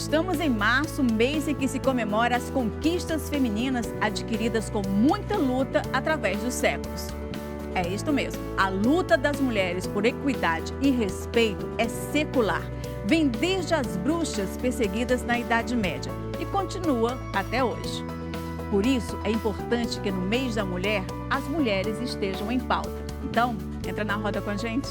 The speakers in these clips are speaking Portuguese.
Estamos em março, mês em que se comemora as conquistas femininas adquiridas com muita luta através dos séculos. É isto mesmo, a luta das mulheres por equidade e respeito é secular. Vem desde as bruxas perseguidas na Idade Média e continua até hoje. Por isso, é importante que no mês da mulher, as mulheres estejam em pauta. Então, entra na roda com a gente.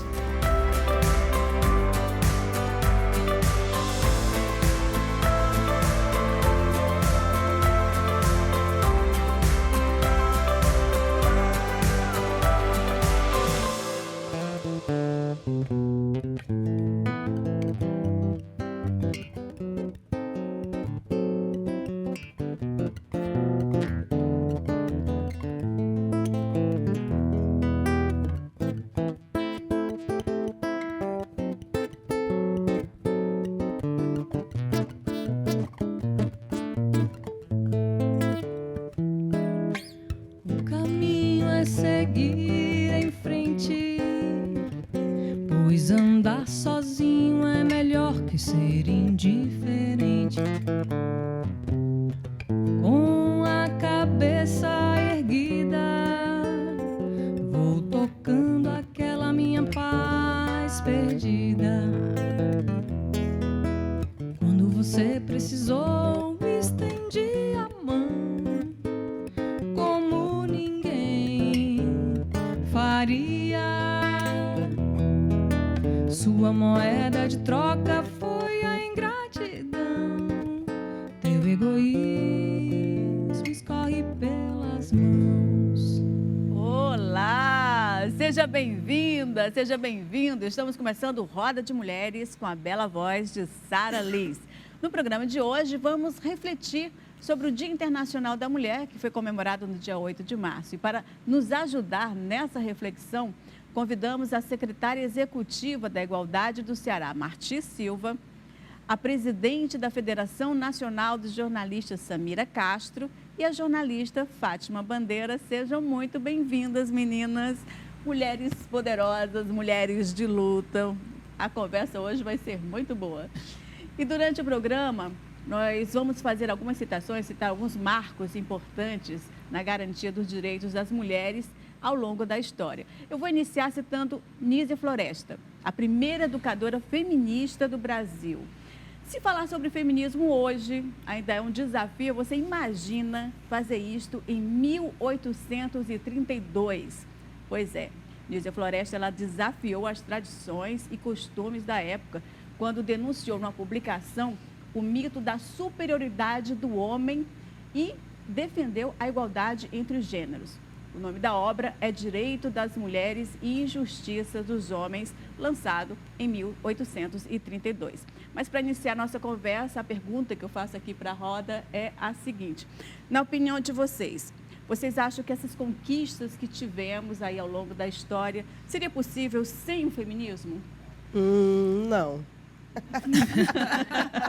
Seguir em frente, pois andar sozinho é melhor que ser indiferente. Com a cabeça erguida, vou tocando aquela minha paz perdida. Quando você precisou, estendi a mão. Sua moeda de troca foi a ingratidão. Teu egoísmo escorre pelas mãos. Olá! Seja bem-vinda, seja bem-vindo. Estamos começando o Roda de Mulheres com a bela voz de Sara Liz. No programa de hoje, vamos refletir sobre o Dia Internacional da Mulher, que foi comemorado no dia 8 de março. E para nos ajudar nessa reflexão, convidamos a secretária executiva da Igualdade do Ceará, Marti Silva, a presidente da Federação Nacional dos Jornalistas, Samira Castro, e a jornalista Fátima Bandeira. Sejam muito bem-vindas, meninas, mulheres poderosas, mulheres de luta. A conversa hoje vai ser muito boa. E durante o programa, nós vamos fazer algumas citações, citar alguns marcos importantes na garantia dos direitos das mulheres ao longo da história. Eu vou iniciar citando Nízia Floresta, a primeira educadora feminista do Brasil. Se falar sobre feminismo hoje ainda é um desafio, você imagina fazer isto em 1832. Pois é, Nízia Floresta, ela desafiou as tradições e costumes da época, quando denunciou numa publicação o mito da superioridade do homem e defendeu a igualdade entre os gêneros. O nome da obra é Direito das Mulheres e Injustiça dos Homens, lançado em 1832. Mas para iniciar nossa conversa, a pergunta que eu faço aqui para a roda é a seguinte. Na opinião de vocês, vocês acham que essas conquistas que tivemos aí ao longo da história, seria possível sem o feminismo? Não.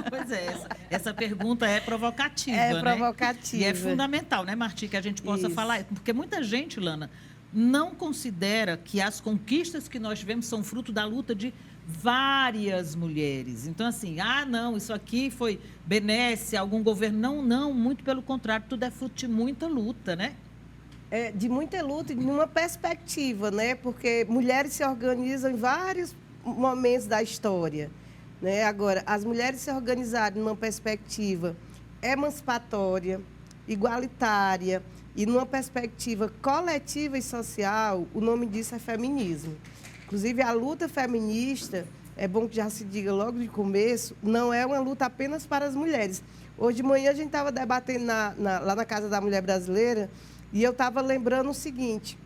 Pois é, essa pergunta é provocativa, né? É provocativa. E é fundamental, né, Marti, que a gente possa falar, porque muita gente, Lana, não considera que as conquistas que nós tivemos são fruto da luta de várias mulheres. Então, assim, não, isso aqui foi benesse algum governo. Não, muito pelo contrário, tudo é fruto de muita luta, né? É, de muita luta e de uma perspectiva, né? Porque mulheres se organizam em vários momentos da história. Né? Agora, as mulheres se organizarem numa perspectiva emancipatória, igualitária e numa perspectiva coletiva e social, o nome disso é feminismo. Inclusive, a luta feminista, é bom que já se diga logo de começo, não é uma luta apenas para as mulheres. Hoje de manhã a gente estava debatendo lá na Casa da Mulher Brasileira e eu estava lembrando o seguinte,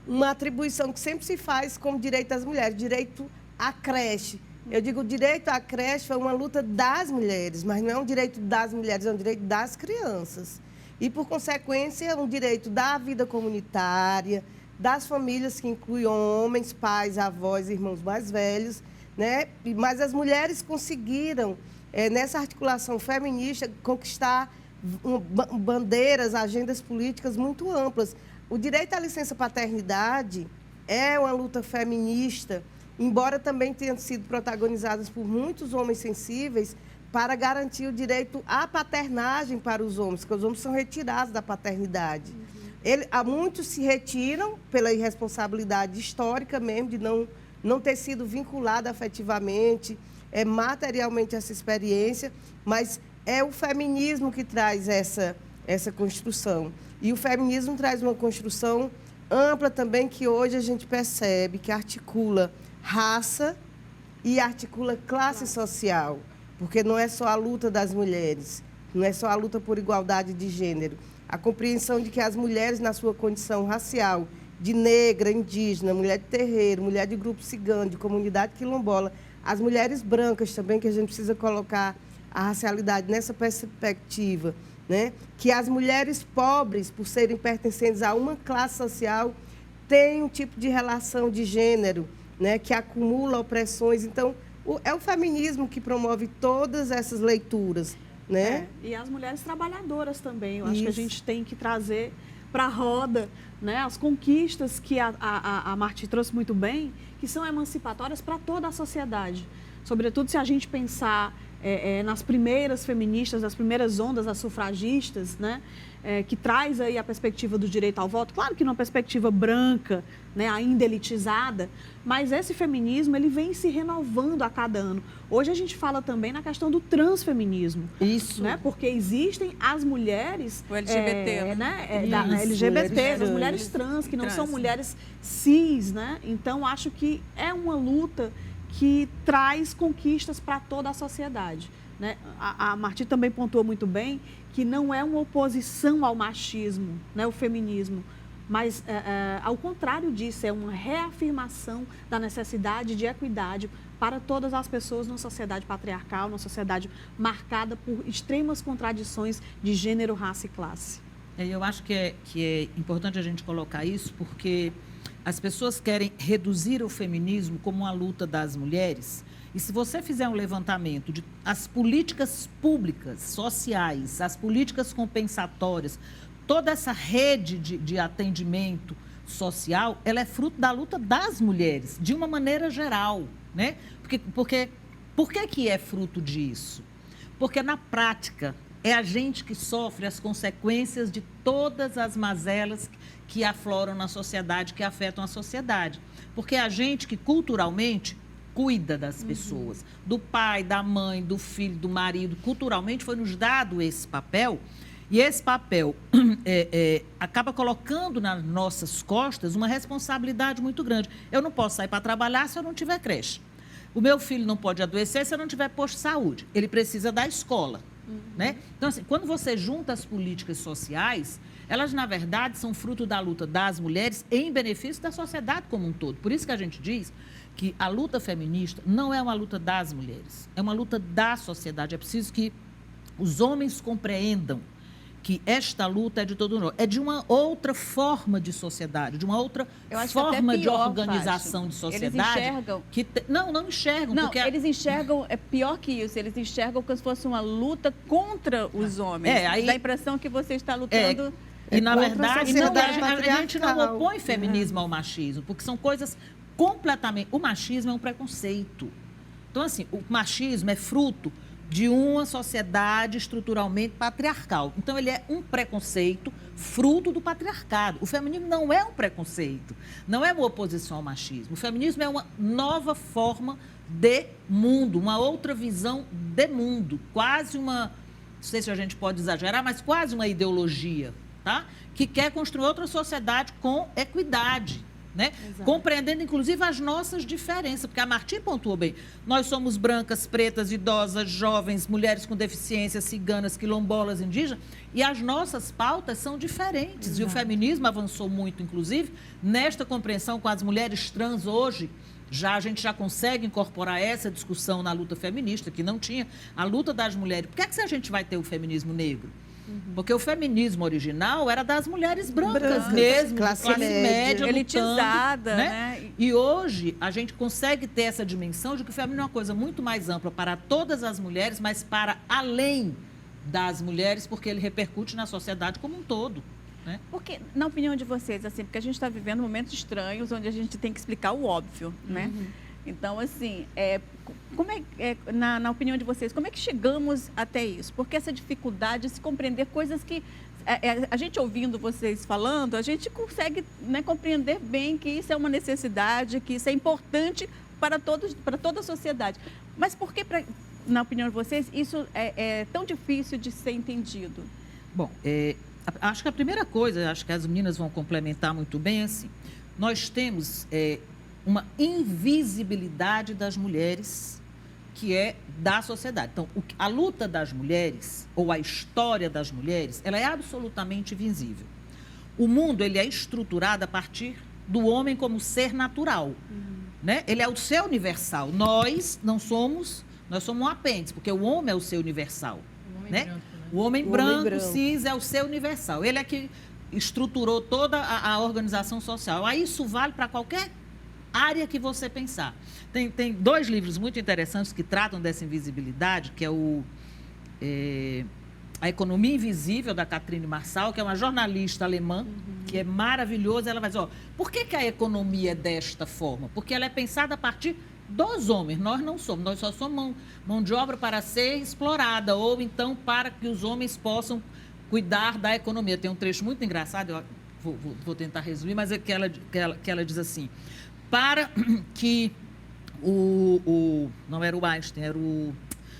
uma atribuição que sempre se faz como direito das mulheres, direito à creche. Eu digo, o direito à creche foi uma luta das mulheres, mas não é um direito das mulheres, é um direito das crianças. E, por consequência, é um direito da vida comunitária, das famílias que incluem homens, pais, avós, irmãos mais velhos, né? Mas as mulheres conseguiram, nessa articulação feminista, conquistar bandeiras, agendas políticas muito amplas. O direito à licença paternidade é uma luta feminista, embora também tenha sido protagonizadas por muitos homens sensíveis, para garantir o direito à paternagem para os homens, porque os homens são retirados da paternidade. Muitos se retiram pela irresponsabilidade histórica mesmo, de não ter sido vinculado afetivamente, materialmente essa experiência, mas é o feminismo que traz essa construção. E o feminismo traz uma construção ampla também, que hoje a gente percebe que articula raça e articula classe social, porque não é só a luta das mulheres, não é só a luta por igualdade de gênero. A compreensão de que as mulheres, na sua condição racial, de negra, indígena, mulher de terreiro, mulher de grupo cigano, de comunidade quilombola, as mulheres brancas também, que a gente precisa colocar a racialidade nessa perspectiva, né? Que as mulheres pobres, por serem pertencentes a uma classe social, têm um tipo de relação de gênero, né? Que acumula opressões. Então, é o feminismo que promove todas essas leituras, né? E as mulheres trabalhadoras também. Eu acho que a gente tem que trazer para a roda, né, as conquistas que a Marti trouxe muito bem, que são emancipatórias para toda a sociedade. Sobretudo se a gente pensar nas primeiras feministas, nas primeiras ondas, as sufragistas, né, que traz aí a perspectiva do direito ao voto, claro que numa perspectiva branca, né, ainda elitizada, mas esse feminismo ele vem se renovando a cada ano. Hoje a gente fala também na questão do transfeminismo. Isso. Né, porque existem as mulheres... O LGBT, LGBT, as mulheres trans, que não são mulheres cis, né? Então, acho que é uma luta que traz conquistas para toda a sociedade, né? A Marti também pontuou muito bem que não é uma oposição ao machismo, né, o feminismo, mas, ao contrário disso, é uma reafirmação da necessidade de equidade para todas as pessoas numa sociedade patriarcal, numa sociedade marcada por extremas contradições de gênero, raça e classe. Eu acho que é importante a gente colocar isso, porque as pessoas querem reduzir o feminismo como uma luta das mulheres. E se você fizer um levantamento de as políticas públicas, sociais, as políticas compensatórias, toda essa rede de atendimento social, ela é fruto da luta das mulheres, de uma maneira geral, né? Por que é fruto disso? Porque, na prática, é a gente que sofre as consequências de todas as mazelas que afloram na sociedade, que afetam a sociedade. Porque é a gente que, culturalmente, cuida das pessoas, do pai, da mãe, do filho, do marido. Culturalmente foi nos dado esse papel, e esse papel acaba colocando nas nossas costas uma responsabilidade muito grande. Eu não posso sair para trabalhar se eu não tiver creche. O meu filho não pode adoecer se eu não tiver posto de saúde. Ele precisa da escola. Né? Então, assim, quando você junta as políticas sociais, elas, na verdade, são fruto da luta das mulheres em benefício da sociedade como um todo. Por isso que a gente diz que a luta feminista não é uma luta das mulheres, é uma luta da sociedade. É preciso que os homens compreendam que esta luta é de todo mundo, é de uma outra forma de sociedade, de uma outra forma de organização de sociedade. Eles enxergam... Não enxergam. Não, porque eles enxergam, é pior que isso, eles enxergam como se fosse uma luta contra os homens. Aí dá a impressão que você está lutando... E, na verdade, a gente não patriarcal. opõe feminismo ao machismo, porque são coisas completamente... O machismo é um preconceito. Então, assim, o machismo é fruto de uma sociedade estruturalmente patriarcal. Então, ele é um preconceito fruto do patriarcado. O feminismo não é um preconceito, não é uma oposição ao machismo. O feminismo é uma nova forma de mundo, uma outra visão de mundo, quase uma, não sei se a gente pode exagerar, mas quase uma ideologia, tá? Que quer construir outra sociedade com equidade. Né? Compreendendo, inclusive, as nossas diferenças, porque a Marti pontuou bem. Nós somos brancas, pretas, idosas, jovens, mulheres com deficiência, ciganas, quilombolas, indígenas, e as nossas pautas são diferentes. Exato. E o feminismo avançou muito, inclusive, nesta compreensão com as mulheres trans hoje. A gente já consegue incorporar essa discussão na luta feminista, que não tinha a luta das mulheres. Por que a gente vai ter o feminismo negro? Porque o feminismo original era das mulheres brancas mesmo, classe média elitizada, né? E hoje a gente consegue ter essa dimensão de que o feminismo é uma coisa muito mais ampla para todas as mulheres, mas para além das mulheres, porque ele repercute na sociedade como um todo. Né? Porque, na opinião de vocês, assim, porque a gente está vivendo momentos estranhos onde a gente tem que explicar o óbvio, né? Então, assim, como na opinião de vocês, como é que chegamos até isso? Porque essa dificuldade de se compreender coisas que a gente ouvindo vocês falando, a gente consegue, né, compreender bem que isso é uma necessidade, que isso é importante para toda a sociedade. Mas por que, na opinião de vocês, isso é tão difícil de ser entendido? Bom, acho que a primeira coisa, acho que as meninas vão complementar muito bem, assim, nós temos uma invisibilidade das mulheres que é da sociedade. Então, a luta das mulheres, ou a história das mulheres, ela é absolutamente invisível. O mundo, ele é estruturado a partir do homem como ser natural, né? Ele é o ser universal. Nós somos um apêndice, porque o homem é o ser universal, né? O homem branco, cis, é o ser universal. Ele é que estruturou toda a organização social. Aí isso vale para qualquer área que você pensar. Tem 2 livros muito interessantes que tratam dessa invisibilidade, que é A Economia Invisível, da Catherine Marsal, que é uma jornalista alemã, que é maravilhosa. Ela vai dizer, por que a economia é desta forma? Porque ela é pensada a partir dos homens. Nós não somos, nós só somos mão de obra para ser explorada, ou então para que os homens possam cuidar da economia. Tem um trecho muito engraçado, eu vou tentar resumir, mas é que ela diz assim, para que não era o Einstein, era o...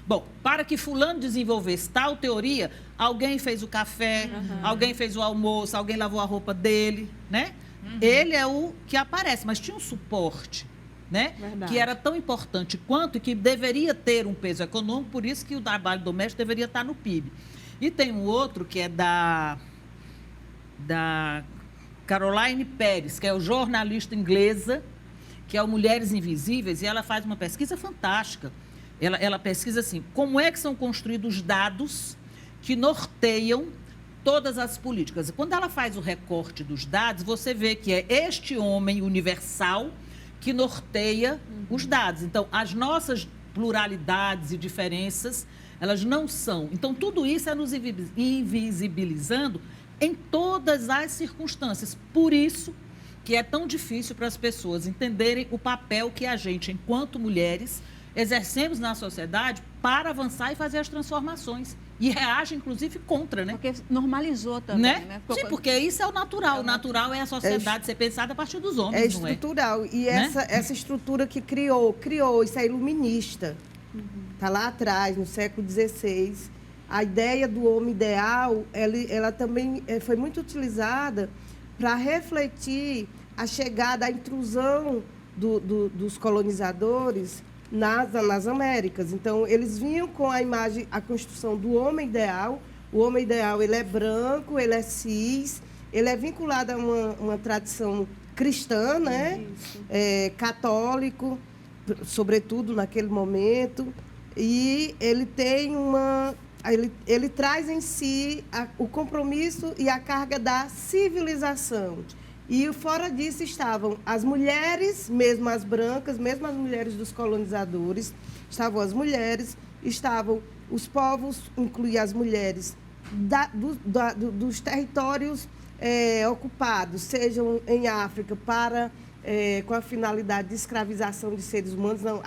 Bom, para que fulano desenvolvesse tal teoria, alguém fez o café, alguém fez o almoço, alguém lavou a roupa dele, né? Ele é o que aparece, mas tinha um suporte, né? Que era tão importante quanto e que deveria ter um peso econômico, por isso que o trabalho doméstico deveria estar no PIB. E tem um outro que é da Caroline Pérez, que é o jornalista inglesa, que é o Mulheres Invisíveis, e ela faz uma pesquisa fantástica. Ela pesquisa assim, como é que são construídos os dados que norteiam todas as políticas. E quando ela faz o recorte dos dados, você vê que é este homem universal que norteia os dados. Então, as nossas pluralidades e diferenças, elas não são. Então, tudo isso é nos invisibilizando em todas as circunstâncias. Por isso que é tão difícil para as pessoas entenderem o papel que a gente, enquanto mulheres, exercemos na sociedade para avançar e fazer as transformações. E reage, inclusive, contra, né? Porque normalizou também, né? Sim, porque isso é o natural. O natural é a sociedade ser pensada a partir dos homens, é estrutural. Não é? E essa estrutura que criou, isso é iluminista. Está lá atrás, no século XVI. A ideia do homem ideal, ela também foi muito utilizada para refletir a chegada, a intrusão dos colonizadores nas Américas. Então, eles vinham com a imagem, a construção do homem ideal. O homem ideal, ele é branco, ele é cis, ele é vinculado a uma tradição cristã, né? Católico, sobretudo naquele momento. E ele tem ele traz em si o compromisso e a carga da civilização. E fora disso estavam as mulheres, mesmo as brancas, mesmo as mulheres dos colonizadores, estavam as mulheres, estavam os povos, incluía as mulheres dos territórios ocupados, sejam em África, com a finalidade de escravização de seres humanos, não.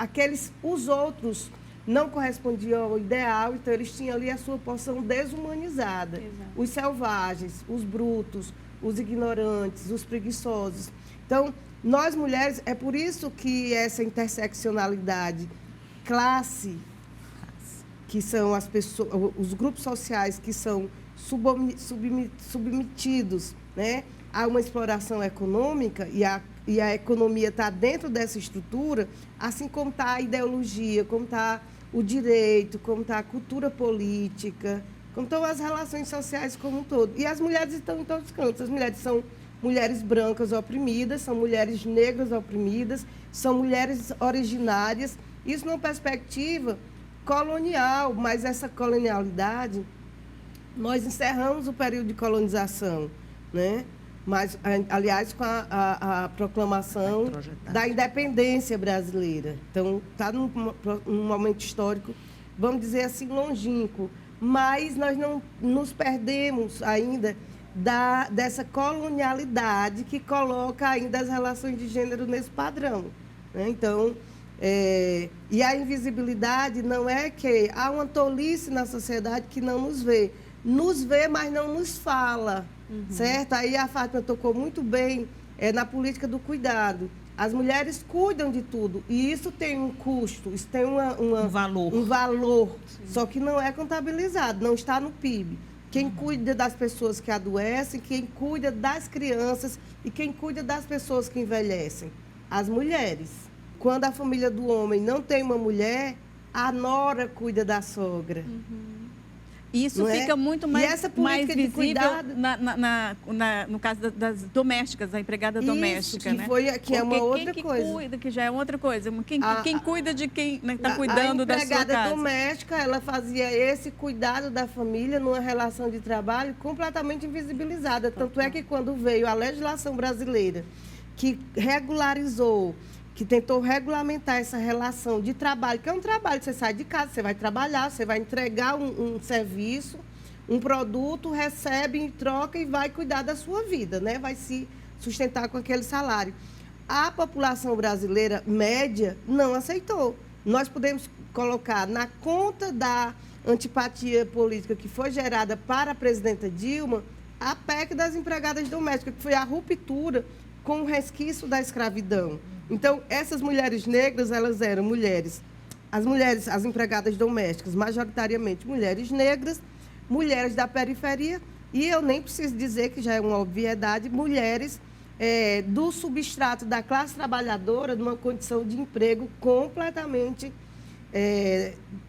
Os outros não correspondiam ao ideal, então eles tinham ali a sua porção desumanizada. Exato. Os selvagens, os brutos, os ignorantes, os preguiçosos. Então, nós mulheres, é por isso que essa interseccionalidade, classe, que são as pessoas, os grupos sociais que são submetidos, né, a uma exploração econômica, e a economia está dentro dessa estrutura, assim como está a ideologia, como está o direito, como está a cultura política, como estão as relações sociais como um todo. E as mulheres estão em todos os cantos. As mulheres são mulheres brancas oprimidas, são mulheres negras oprimidas, são mulheres originárias. Isso numa perspectiva colonial, mas essa colonialidade, nós encerramos o período de colonização, né? Mas, aliás, com a proclamação da independência brasileira. Então, está num momento histórico, vamos dizer assim, longínquo. Mas nós não nos perdemos ainda dessa colonialidade que coloca ainda as relações de gênero nesse padrão, né? Então, E a invisibilidade não é que há uma tolice na sociedade que não nos vê. Nos vê, mas não nos fala, certo? Aí a Fátima tocou muito bem na política do cuidado. As mulheres cuidam de tudo e isso tem um custo, isso tem um valor. Um valor, só que não é contabilizado, não está no PIB. Quem cuida das pessoas que adoecem, quem cuida das crianças e quem cuida das pessoas que envelhecem? As mulheres. Quando a família do homem não tem uma mulher, a nora cuida da sogra. Isso fica muito mais, e essa política mais visível de cuidado, no caso das domésticas, da empregada doméstica, que né? Que é uma outra quem coisa. Cuida, que já é outra coisa. Quem cuida de quem está cuidando da sua casa? A empregada doméstica, ela fazia esse cuidado da família numa relação de trabalho completamente invisibilizada. Tanto é que quando veio a legislação brasileira, que regularizou, que tentou regulamentar essa relação de trabalho, que é um trabalho, você sai de casa, você vai trabalhar, você vai entregar um serviço, um produto, recebe em troca e vai cuidar da sua vida, né? Vai se sustentar com aquele salário. A população brasileira média não aceitou. Nós podemos colocar na conta da antipatia política que foi gerada para a presidenta Dilma, a PEC das empregadas domésticas, que foi a ruptura com o resquício da escravidão. Então, essas mulheres negras, elas eram mulheres, as empregadas domésticas, majoritariamente mulheres negras, mulheres da periferia, e eu nem preciso dizer, que já é uma obviedade, mulheres do substrato da classe trabalhadora, numa condição de emprego completamente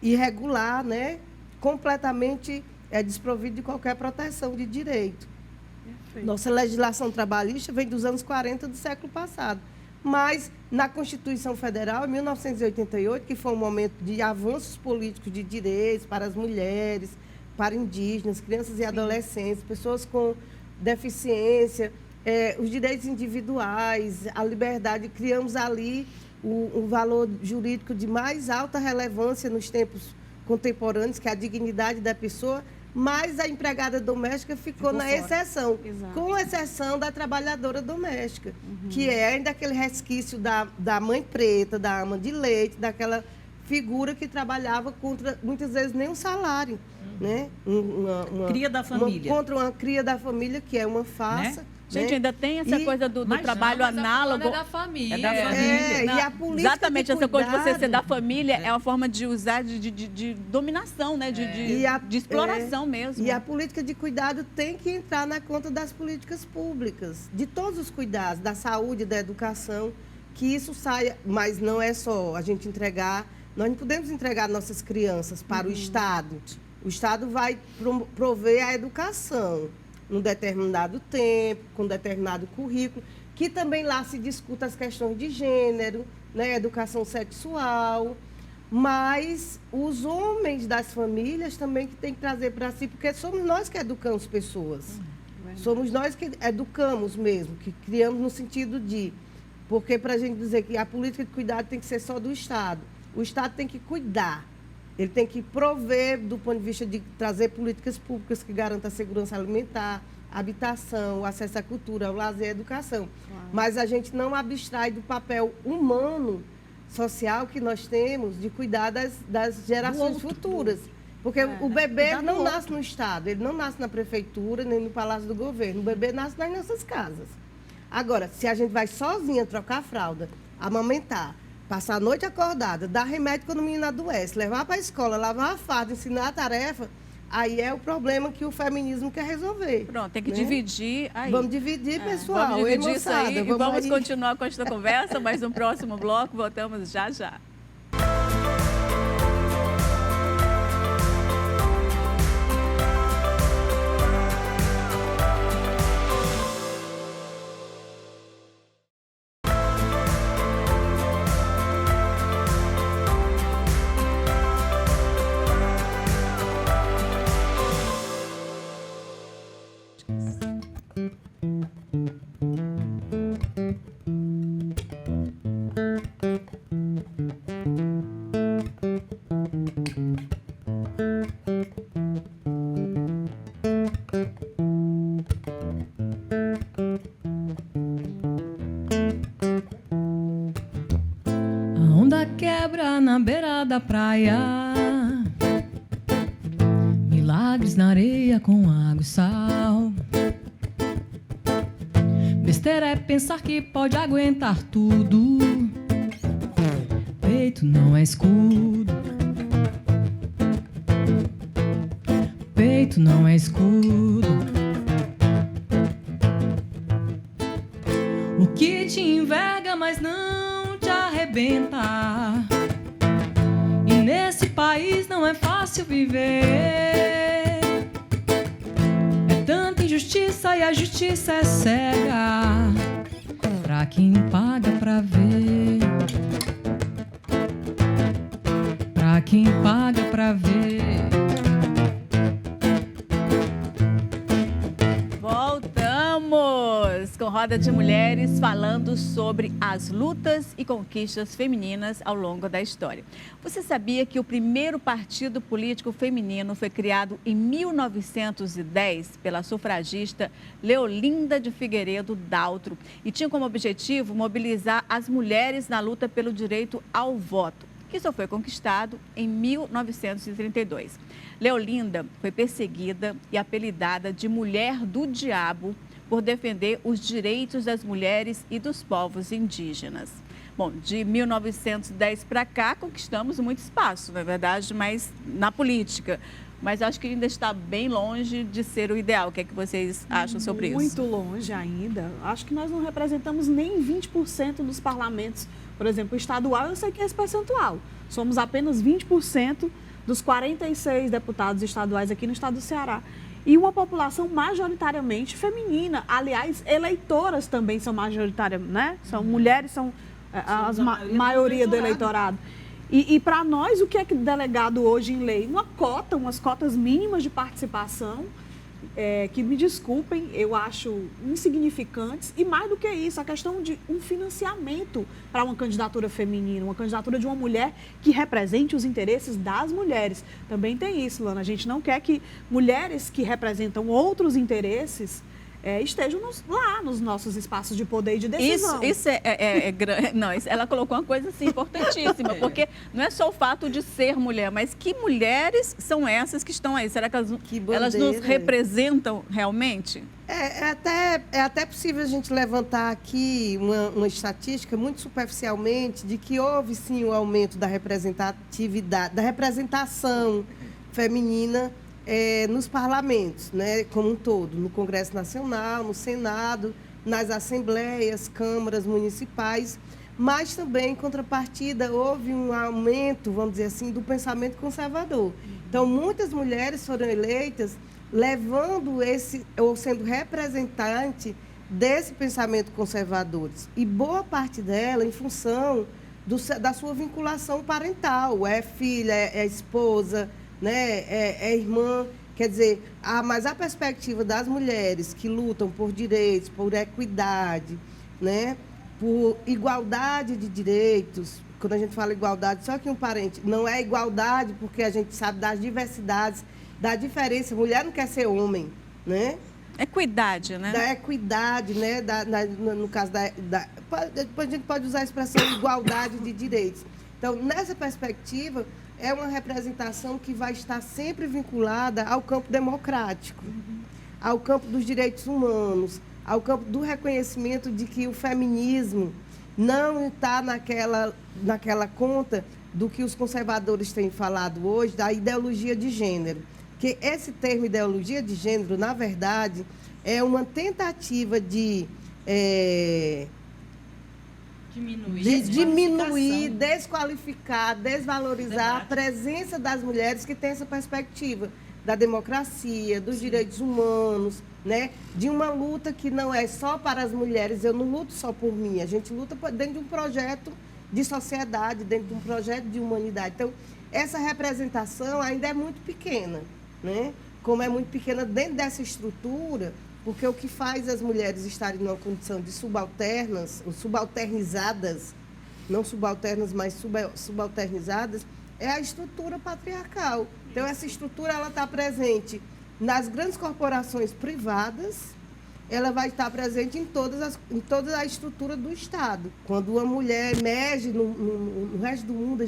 irregular, né? Completamente desprovido de qualquer proteção de direito. Perfeito. Nossa legislação trabalhista vem dos anos 40 do século passado. Mas, na Constituição Federal, em 1988, que foi um momento de avanços políticos de direitos para as mulheres, para indígenas, crianças e adolescentes, pessoas com deficiência, os direitos individuais, a liberdade, criamos ali um valor jurídico de mais alta relevância nos tempos contemporâneos, que é a dignidade da pessoa, mas a empregada doméstica ficou na exceção, com exceção da trabalhadora doméstica, que é ainda aquele resquício da mãe preta, da ama de leite, daquela figura que trabalhava contra, muitas vezes, nem um salário. Né? Cria da família. Contra uma cria da família, que é uma farsa. Né? Gente, ainda tem essa coisa do trabalho análogo. É da família. É da família. E a política exatamente, essa coisa de você ser da família é uma forma de usar de dominação, né? De exploração mesmo. E a política de cuidado tem que entrar na conta das políticas públicas, de todos os cuidados, da saúde, da educação, que isso saia, mas não é só a gente entregar, nós não podemos entregar nossas crianças para o Estado. O Estado vai prover a educação num determinado tempo, com determinado currículo, que também lá se discuta as questões de gênero, né, educação sexual, mas os homens das famílias também que têm que trazer para si, porque somos nós que educamos pessoas. Somos nós que educamos mesmo, que criamos no sentido de... Porque para a gente dizer que a política de cuidado tem que ser só do Estado. O Estado tem que cuidar. Ele tem que prover, do ponto de vista de trazer políticas públicas que garantam a segurança alimentar, a habitação, o acesso à cultura, ao lazer e à educação. Claro. Mas a gente não abstrai do papel humano, social que nós temos de cuidar das gerações futuras. Porque o bebê não nasce no Estado, ele não nasce na prefeitura, nem no Palácio do Governo. O bebê nasce nas nossas casas. Agora, se a gente vai sozinha trocar a fralda, amamentar, passar a noite acordada, dar remédio quando o menino adoece, levar para a escola, lavar a farda, ensinar a tarefa, aí é o problema que o feminismo quer resolver. Pronto, tem que dividir aí. Vamos dividir, pessoal. Vamos dividir isso aí e vamos aí continuar com esta conversa, mas no próximo bloco voltamos já já. da praia. Milagres na areia com água e sal. Besteira é pensar que pode aguentar tudo. Peito não é escudo. Peito não é escudo. O que te enverga, mas não te arrebenta. E nesse país não é fácil viver. É tanta injustiça e a justiça é cega pra quem paga pra ver. Pra quem paga pra ver. Voltamos com Roda de Mulheres falando sobre as lutas e conquistas femininas ao longo da história. Você sabia que o primeiro partido político feminino foi criado em 1910 pela sufragista Leolinda de Figueiredo Daltro e tinha como objetivo mobilizar as mulheres na luta pelo direito ao voto, que só foi conquistado em 1932. Leolinda foi perseguida e apelidada de Mulher do Diabo por defender os direitos das mulheres e dos povos indígenas. Bom, de 1910 para cá, conquistamos muito espaço, na verdade, mas na política. Mas acho que ainda está bem longe de ser o ideal. O que é que vocês acham sobre isso? Muito longe ainda. Acho que nós não representamos nem 20% dos parlamentos. Por exemplo, estadual, eu sei que é esse percentual. Somos apenas 20% dos 46 deputados estaduais aqui no estado do Ceará. E uma população majoritariamente feminina. Aliás, eleitoras também são majoritariamente, né? São mulheres, são a maioria do eleitorado. E para nós, o que é que delegado hoje em lei? Uma cota, umas cotas mínimas de participação, que me desculpem, eu acho insignificantes. E mais do que isso, a questão de um financiamento para uma candidatura feminina, uma candidatura de uma mulher que represente os interesses das mulheres. Também tem isso, Lana. A gente não quer que mulheres que representam outros interesses estejam lá nos nossos espaços de poder e de decisão. Isso não, ela colocou uma coisa assim, importantíssima, porque não é só o fato de ser mulher, mas que mulheres são essas que estão aí? Será que elas nos representam realmente? É até possível a gente levantar aqui uma estatística muito superficialmente de que houve sim o aumento da representatividade, da representação feminina nos parlamentos, né, como um todo, no Congresso Nacional, no Senado, nas assembleias, câmaras municipais, mas também, em contrapartida, houve um aumento, vamos dizer assim, do pensamento conservador. Então, muitas mulheres foram eleitas levando ou sendo representante desse pensamento conservador. E boa parte dela em função da sua vinculação parental, é filha, é esposa, né, é irmã, quer dizer, mas a perspectiva das mulheres que lutam por direitos, por equidade, né, por igualdade de direitos. Quando a gente fala igualdade, só que um parente, não é igualdade porque a gente sabe das diversidades, da diferença. Mulher não quer ser homem, né? Equidade, né? Da equidade, né? No caso depois a gente pode usar a expressão igualdade de direitos. Então, nessa perspectiva, é uma representação que vai estar sempre vinculada ao campo democrático, ao campo dos direitos humanos, ao campo do reconhecimento de que o feminismo não está naquela conta do que os conservadores têm falado hoje, da ideologia de gênero. Porque esse termo ideologia de gênero, na verdade, é uma tentativa de diminuir, desqualificar, desvalorizar a presença das mulheres que têm essa perspectiva da democracia, dos direitos humanos, né? De uma luta que não é só para as mulheres. Eu não luto só por mim, a gente luta dentro de um projeto de sociedade, dentro de um projeto de humanidade. Então, essa representação ainda é muito pequena, né? Como é muito pequena dentro dessa estrutura, porque o que faz as mulheres estarem numa condição de subalternas, ou subalternizadas, não subalternas, mas subalternizadas, é a estrutura patriarcal. Então, essa estrutura está presente nas grandes corporações privadas, ela vai estar presente em toda a estrutura do Estado. Quando uma mulher emerge no resto do mundo,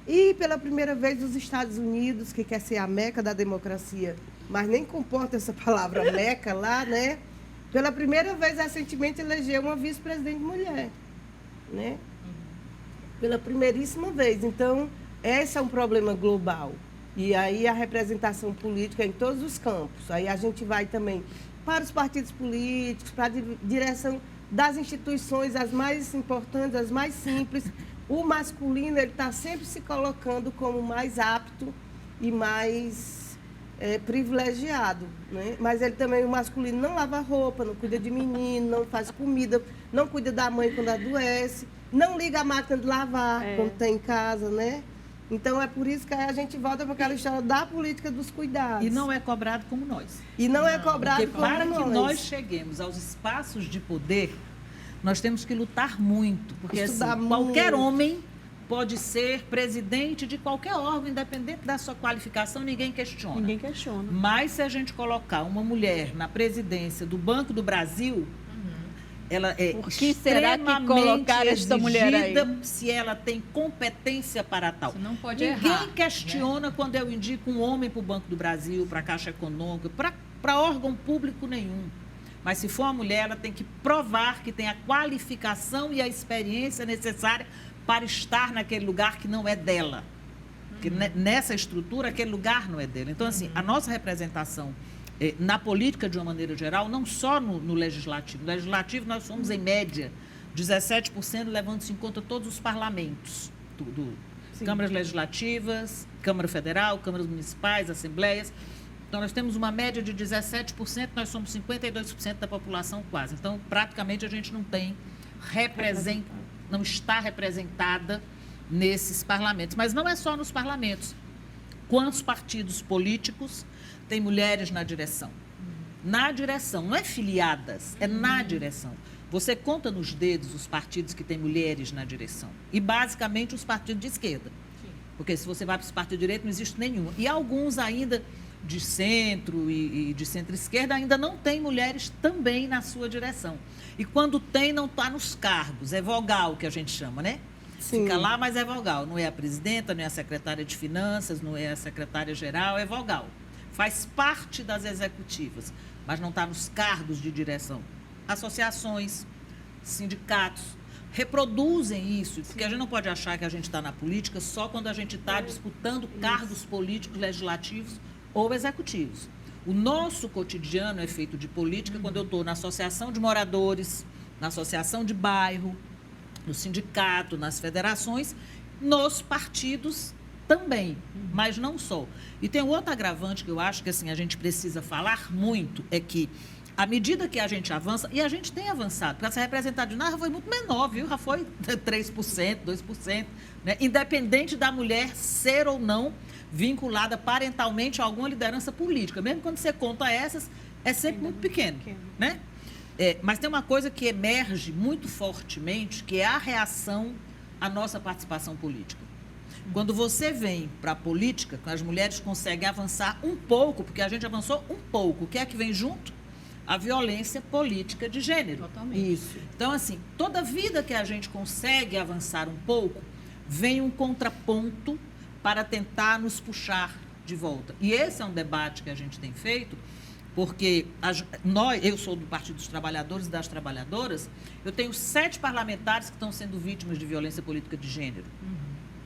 E, pela primeira vez, os Estados Unidos, que quer ser a meca da democracia, mas nem comporta essa palavra meca lá, né? Pela primeira vez, recentemente, elegeu uma vice-presidente mulher, né? Pela primeiríssima vez. Então, esse é um problema global. E aí a representação política em todos os campos. Aí a gente vai também para os partidos políticos, para a direção das instituições, as mais importantes, as mais simples. O masculino ele está sempre se colocando como mais apto e mais privilegiado, né? Mas ele também, o masculino, não lava roupa, não cuida de menino, não faz comida, não cuida da mãe quando adoece, não liga a máquina de lavar quando está em casa, né? Então, é por isso que a gente volta para aquela história da política dos cuidados. E não é cobrado como nós. E não é cobrado Porque como para nós. que nós cheguemos aos espaços de poder, nós temos que lutar muito. Porque assim, qualquer homem pode ser presidente de qualquer órgão, independente da sua qualificação, ninguém questiona. Ninguém questiona. Mas se a gente colocar uma mulher na presidência do Banco do Brasil, ela é Por que será que colocar esta mulher aí? Se ela tem competência para tal. Você não pode Ninguém errar, questiona quando eu indico um homem para o Banco do Brasil, para a Caixa Econômica, para órgão público nenhum. Mas se for uma mulher, ela tem que provar que tem a qualificação e a experiência necessária para estar naquele lugar que não é dela. Porque nessa estrutura, aquele lugar não é dela. Então, assim, a nossa representação na política, de uma maneira geral, não só no legislativo. No legislativo, nós somos, em média, 17%, levando-se em conta todos os parlamentos. Câmaras legislativas, Câmara Federal, câmaras municipais, assembleias. Então, nós temos uma média de 17%, nós somos 52% da população quase. Então, praticamente, a gente não tem não está representada nesses parlamentos. Mas não é só nos parlamentos. Quantos partidos políticos têm mulheres na direção? Na direção, não é filiadas, é na direção. Você conta nos dedos os partidos que têm mulheres na direção. E, basicamente, os partidos de esquerda. Porque se você vai para os partidos de direita, não existe nenhum. E alguns ainda de centro e de centro-esquerda ainda não tem mulheres também na sua direção. E quando tem, não está nos cargos. É vogal, que a gente chama, né? Sim. Fica lá, mas é vogal. Não é a presidenta, não é a secretária de finanças, não é a secretária-geral, é vogal. Faz parte das executivas, mas não está nos cargos de direção. Associações, sindicatos, reproduzem isso, porque a gente não pode achar que a gente está na política só quando a gente está disputando cargos políticos, legislativos ou executivos. O nosso cotidiano é feito de política quando eu estou na associação de moradores, na associação de bairro, no sindicato, nas federações, nos partidos também, mas não só. E tem um outro agravante que eu acho que assim, a gente precisa falar muito, é que à medida que a gente avança, e a gente tem avançado, porque essa representatividade já foi muito menor, viu? Já foi 3%, 2%, né? Independente da mulher ser ou não vinculada parentalmente a alguma liderança política. Mesmo quando você conta essas, é sempre muito pequeno, né? Mas tem uma coisa que emerge muito fortemente, que é a reação à nossa participação política. Quando você vem para a política, as mulheres conseguem avançar um pouco, porque a gente avançou um pouco. O que é que vem junto? A violência política de gênero. Totalmente. Isso. Então, assim, toda vida que a gente consegue avançar um pouco, vem um contraponto para tentar nos puxar de volta. E esse é um debate que a gente tem feito, porque eu sou do Partido dos Trabalhadores e das Trabalhadoras, eu tenho 7 parlamentares que estão sendo vítimas de violência política de gênero,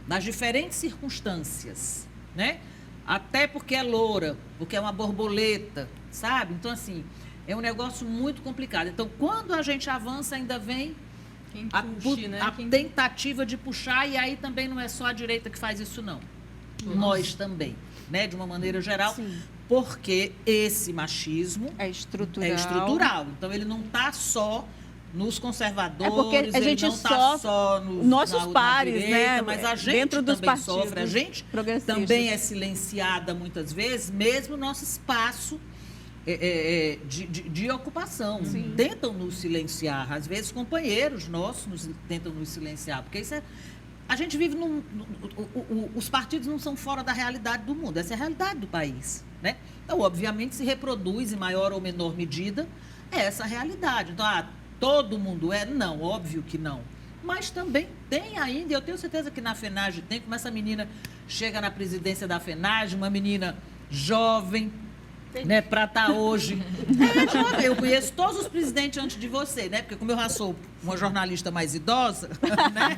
nas diferentes circunstâncias, né? Até porque é loura, porque é uma borboleta, sabe? Então, assim, é um negócio muito complicado. Então, quando a gente avança, ainda vem a tentativa de puxar, e aí também não é só a direita que faz isso, não. Nós também, né? De uma maneira geral. Sim. Porque esse machismo É estrutural. é estrutural. Então, ele não está só nos conservadores, porque a gente ele não está só nossos pares, direita, né? mas a gente Dentro dos também partidos sofre. A gente progressistas. também é silenciada muitas vezes, mesmo no nosso espaço de ocupação. Sim. Tentam nos silenciar. Às vezes, companheiros nossos tentam nos silenciar, porque isso é... A gente vive os partidos não são fora da realidade do mundo, essa é a realidade do país, né? Então, obviamente, se reproduz em maior ou menor medida essa realidade. Então, todo mundo é? Não, óbvio que não. mas também tem ainda, eu tenho certeza que na FENAGE tem, como essa menina chega na presidência da FENAGE, uma menina jovem, né, para estar hoje. Jovem, eu conheço todos os presidentes antes de você, né? Porque como eu já sou uma jornalista mais idosa, né?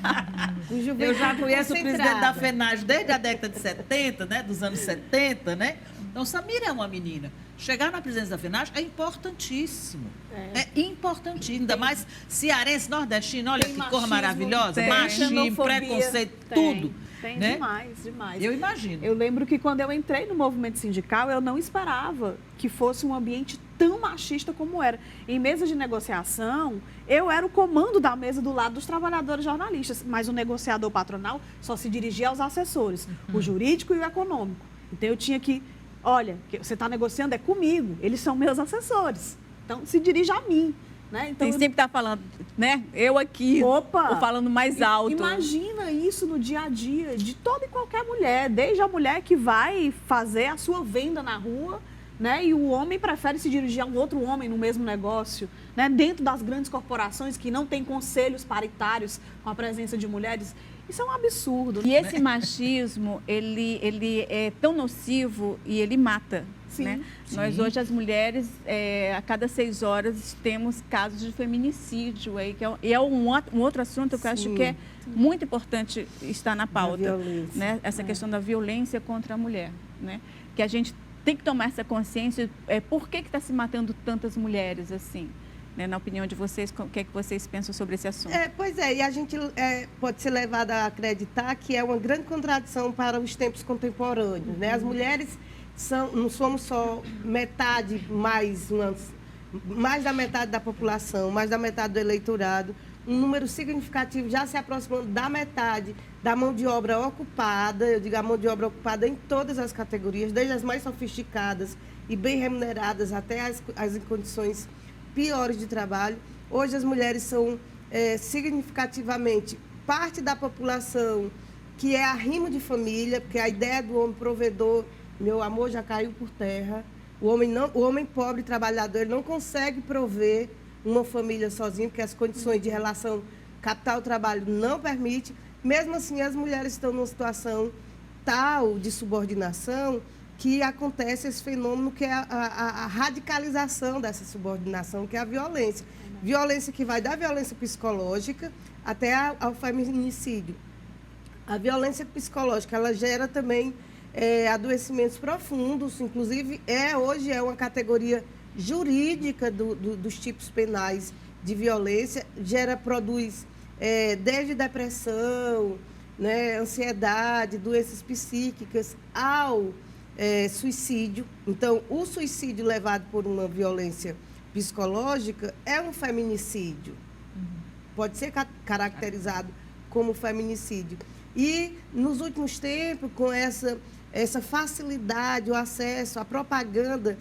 Eu já conheço o presidente da FENAGE desde a década de 70, né? Dos anos 70, né? Então, Samira é uma menina. Chegar na presidência da FENAGE é importantíssimo. É importantíssimo. Ainda mais cearense, nordestino, olha Tem que cor maravilhosa. tem. Machismo, Xenofobia, preconceito, tem. tudo. Tem né? demais. Eu imagino. Eu lembro que quando eu entrei no movimento sindical, eu não esperava que fosse um ambiente tão machista como era. Em mesa de negociação, eu era o comando da mesa do lado dos trabalhadores jornalistas, mas o negociador patronal só se dirigia aos assessores, o jurídico e o econômico. Então eu tinha que, olha, que você está negociando é comigo, eles são meus assessores. Então se dirige a mim. Né? Então, Tem sempre estar falando, né? Eu aqui, Opa! ou falando mais alto. Imagina isso no dia a dia de toda e qualquer mulher, desde a mulher que vai fazer a sua venda na rua, né? E o homem prefere se dirigir a um outro homem no mesmo negócio, né? Dentro das grandes corporações que não têm conselhos paritários com a presença de mulheres. Isso é um absurdo. E esse machismo, ele é tão nocivo e ele mata. Sim. Né? Sim. Nós hoje, as mulheres, a cada 6 horas, temos casos de feminicídio. Aí, que é um outro assunto que eu acho que é muito importante estar na pauta. Né? Essa questão da violência contra a mulher. Né? Que a gente tem que tomar essa consciência. Por que está se matando tantas mulheres assim? Né? Na opinião de vocês, o que é que vocês pensam sobre esse assunto? Pois é, e a gente pode ser levada a acreditar que é uma grande contradição para os tempos contemporâneos. Né? As mulheres não somos só metade, mais da metade da população, mais da metade do eleitorado, um número significativo já se aproximando da metade da mão de obra ocupada, eu digo a mão de obra ocupada em todas as categorias, desde as mais sofisticadas e bem remuneradas até as em condições piores de trabalho. Hoje as mulheres são significativamente parte da população que é arrimo de família, porque a ideia do homem provedor, meu amor, já caiu por terra. O homem pobre, trabalhador, ele não consegue prover uma família sozinho, porque as condições de relação capital-trabalho não permitem. Mesmo assim, as mulheres estão numa situação tal de subordinação que acontece esse fenômeno que é a radicalização dessa subordinação, que é a violência. Violência que vai da violência psicológica até ao feminicídio. A violência psicológica, ela gera também adoecimentos profundos, inclusive hoje é uma categoria jurídica dos tipos penais de violência, produz desde depressão, né, ansiedade, doenças psíquicas, ao suicídio. Então, o suicídio levado por uma violência psicológica é um feminicídio. Pode ser caracterizado como feminicídio. E, nos últimos tempos, com essa facilidade, o acesso à propaganda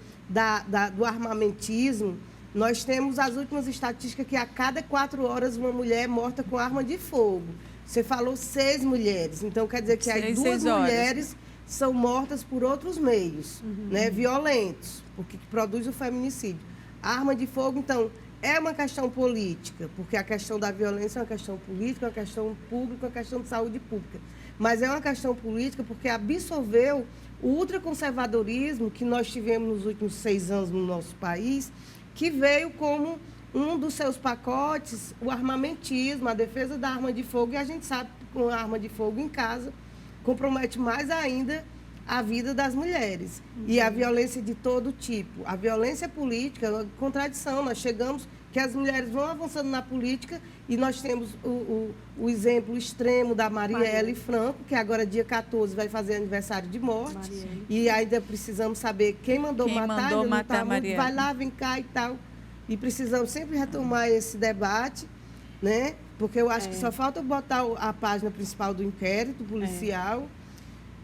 do armamentismo, nós temos as últimas estatísticas que a cada 4 horas uma mulher é morta com arma de fogo. Você falou 6 mulheres, então quer dizer que aí 2 mulheres são mortas por outros meios, né, violentos, porque produz o feminicídio. A arma de fogo, então, é uma questão política, porque a questão da violência é uma questão política, uma questão pública, uma questão de saúde pública. Mas é uma questão política porque absorveu o ultraconservadorismo que nós tivemos nos últimos 6 anos no nosso país, que veio como um dos seus pacotes o armamentismo, a defesa da arma de fogo, e a gente sabe que com a arma de fogo em casa compromete mais ainda a vida das mulheres. E a violência de todo tipo. A violência política é uma contradição. Nós chegamos que as mulheres vão avançando na política e nós temos o exemplo extremo da Marielle Franco, que agora, dia 14, vai fazer aniversário de morte. E ainda precisamos saber quem mandou matar, ainda não tá muito, vai lá, vem cá e tal. E precisamos sempre retomar esse debate, né? Porque eu acho que só falta botar a página principal do inquérito policial.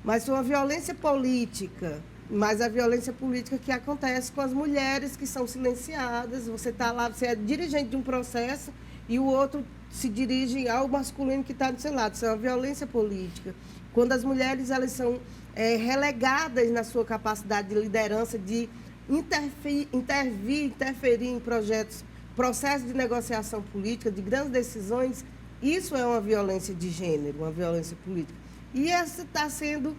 Mas foi uma violência política, mas a violência política que acontece com as mulheres que são silenciadas. Você está lá, você é dirigente de um processo e o outro se dirige ao masculino que está do seu lado. Isso é uma violência política. Quando as mulheres elas são relegadas na sua capacidade de liderança, de interferir em processos de negociação política, de grandes decisões, Isso é uma violência de gênero, uma violência política. E essa está sendo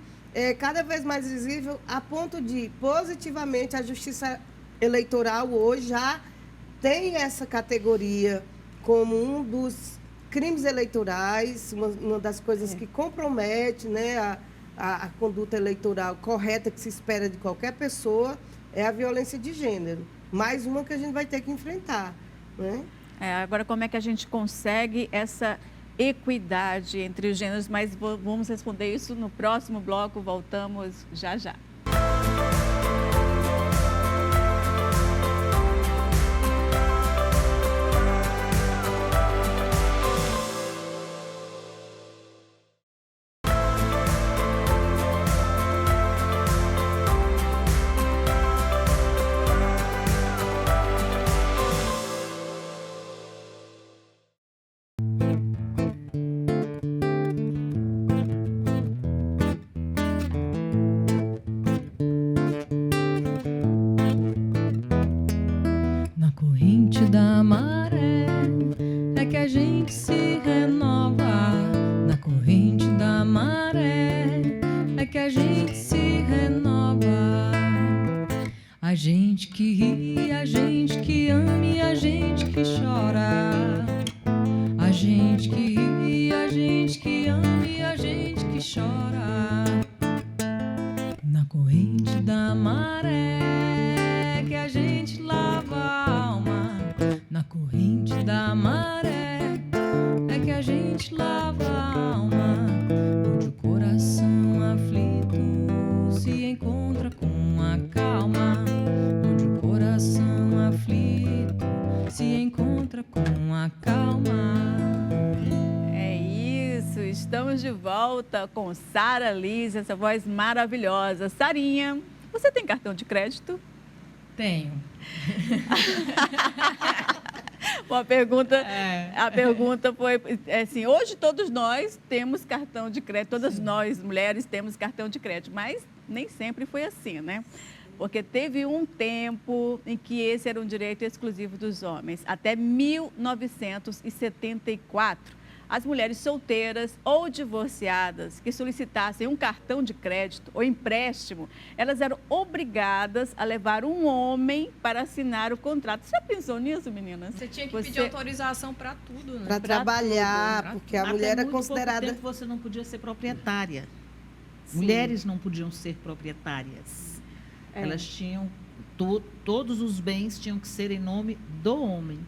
cada vez mais visível a ponto de, positivamente, a Justiça Eleitoral hoje já tem essa categoria como um dos crimes eleitorais, uma das coisas que compromete, né, a conduta eleitoral correta que se espera de qualquer pessoa, é a violência de gênero. Mais uma que a gente vai ter que enfrentar, né? Agora, como é que a gente consegue essa equidade entre os gêneros? Mas vamos responder isso no próximo bloco. Voltamos já já. Da maré é que a gente se renova. Na corrente da maré é que a gente se renova. A gente que ri, a gente que ama e a gente que chora. A gente que ri, a gente que ama e a gente que chora. Na corrente da maré é que a gente lava a alma. Na corrente da maré é que a gente lava a alma, onde o coração aflito se encontra com a calma, onde o coração aflito se encontra com a calma. É isso, estamos de volta com Sara Liz, essa voz maravilhosa. Sarinha, você tem cartão de crédito? Tenho. A pergunta foi assim, hoje todos nós temos cartão de crédito, todas nós, mulheres, temos cartão de crédito, mas nem sempre foi assim, né? Porque teve um tempo em que esse era um direito exclusivo dos homens, até 1974. As mulheres solteiras ou divorciadas que solicitassem um cartão de crédito ou empréstimo, elas eram obrigadas a levar um homem para assinar o contrato. Você já pensou nisso, meninas? Você tinha que pedir autorização para tudo, né? Para trabalhar, tudo. porque a mulher é considerada... Até muito pouco tempo você não podia ser proprietária. Sim. Mulheres não podiam ser proprietárias. Elas tinham... todos os bens tinham que ser em nome do homem.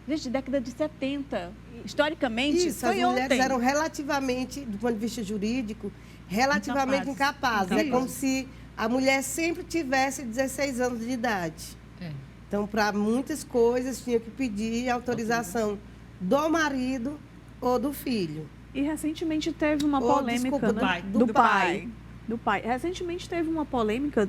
Gente, década de 70... Historicamente, isso, foi as mulheres ontem. eram relativamente, do ponto de vista jurídico, relativamente incapazes. É como se a mulher sempre tivesse 16 anos de idade. Então, para muitas coisas, tinha que pedir autorização do marido ou do filho. E recentemente teve uma polêmica, desculpa, do pai. Recentemente teve uma polêmica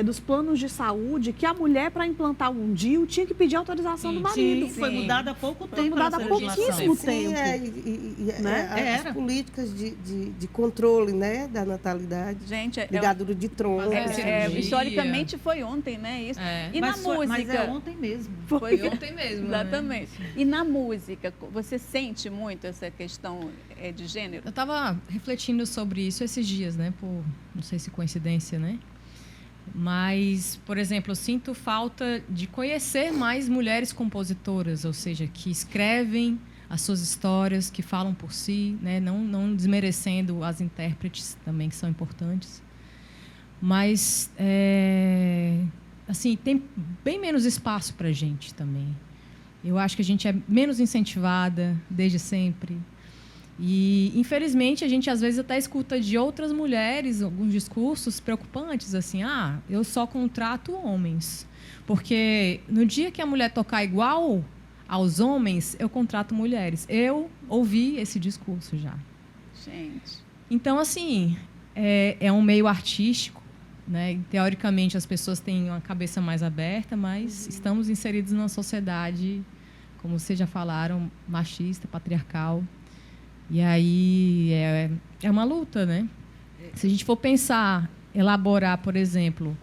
dos planos de saúde, que a mulher, para implantar um DIU, tinha que pedir autorização do marido. Sim, foi mudada há pouco tempo. Foi mudada há pouquíssimo tempo. As políticas de controle, né, da natalidade, gente, ligadura de tronco. Historicamente foi ontem, né? Isso. E na música? Mas é ontem mesmo. Foi ontem mesmo. Exatamente. Né? E na música, você sente muito essa questão de gênero? Eu estava refletindo sobre isso esses dias, né? Por, não sei se coincidência, né? Mas, por exemplo, eu sinto falta de conhecer mais mulheres compositoras, ou seja, que escrevem as suas histórias, que falam por si, né? Não desmerecendo as intérpretes também, que são importantes. Mas, assim, tem bem menos espaço para a gente também. Eu acho que a gente é menos incentivada desde sempre. E, infelizmente, a gente às vezes até escuta de outras mulheres alguns discursos preocupantes, assim, eu só contrato homens. Porque no dia que a mulher tocar igual aos homens, eu contrato mulheres. Eu ouvi esse discurso já. Gente. Então, assim, é um meio artístico, né? Teoricamente, as pessoas têm uma cabeça mais aberta, mas estamos inseridos numa sociedade, como vocês já falaram, machista, patriarcal. E aí é uma luta, né? Se a gente for pensar, elaborar, por exemplo,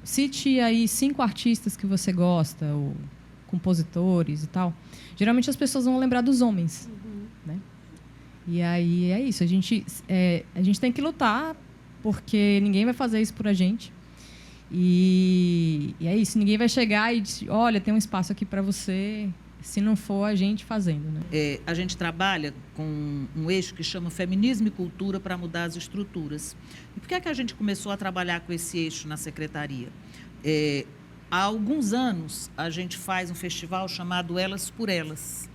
cite aí 5 artistas que você gosta, ou compositores e tal, geralmente as pessoas vão lembrar dos homens, né? E aí é isso, a gente tem que lutar, porque ninguém vai fazer isso por a gente. E é isso, ninguém vai chegar e dizer, olha, tem um espaço aqui para você, se não for a gente fazendo, né? A gente trabalha com um eixo que chama Feminismo e Cultura para Mudar as Estruturas. E por que é que a gente começou a trabalhar com esse eixo na secretaria? Há alguns anos, a gente faz um festival chamado Elas por Elas.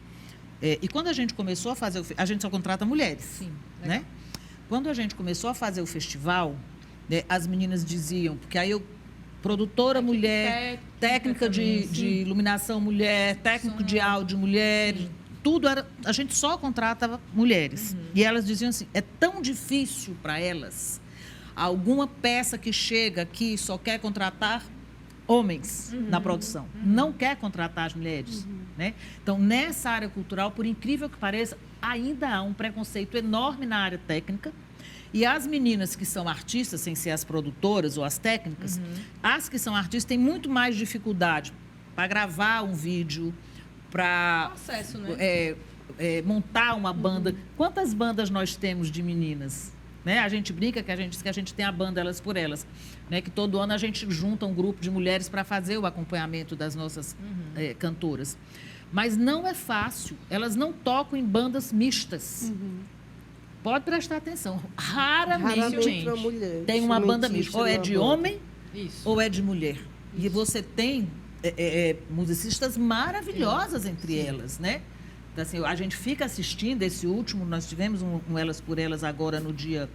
E quando a gente começou a fazer a gente só contrata mulheres. Sim, né? Quando a gente começou a fazer o festival, né, as meninas diziam, porque aí produtora mulher, técnica de iluminação mulher, técnico de áudio mulher, tudo era, a gente só contratava mulheres. E elas diziam assim, é tão difícil para elas, alguma peça que chega aqui só quer contratar homens na produção, não quer contratar as mulheres. Né? Então, nessa área cultural, por incrível que pareça, ainda há um preconceito enorme na área técnica. E as meninas que são artistas, sem ser as produtoras ou as técnicas, as que são artistas têm muito mais dificuldade para gravar um vídeo, para montar uma banda. Quantas bandas nós temos de meninas? Né? A gente brinca que a gente tem a banda Elas por Elas, né? Que todo ano a gente junta um grupo de mulheres para fazer o acompanhamento das nossas cantoras. Mas não é fácil, elas não tocam em bandas mistas. Pode prestar atenção. Raramente uma mulher, tem uma banda mista. Ou é de homem ou é de mulher. Isso. E você tem musicistas maravilhosas entre elas, né? Então, assim, a gente fica assistindo esse último, nós tivemos um Elas por Elas agora no dia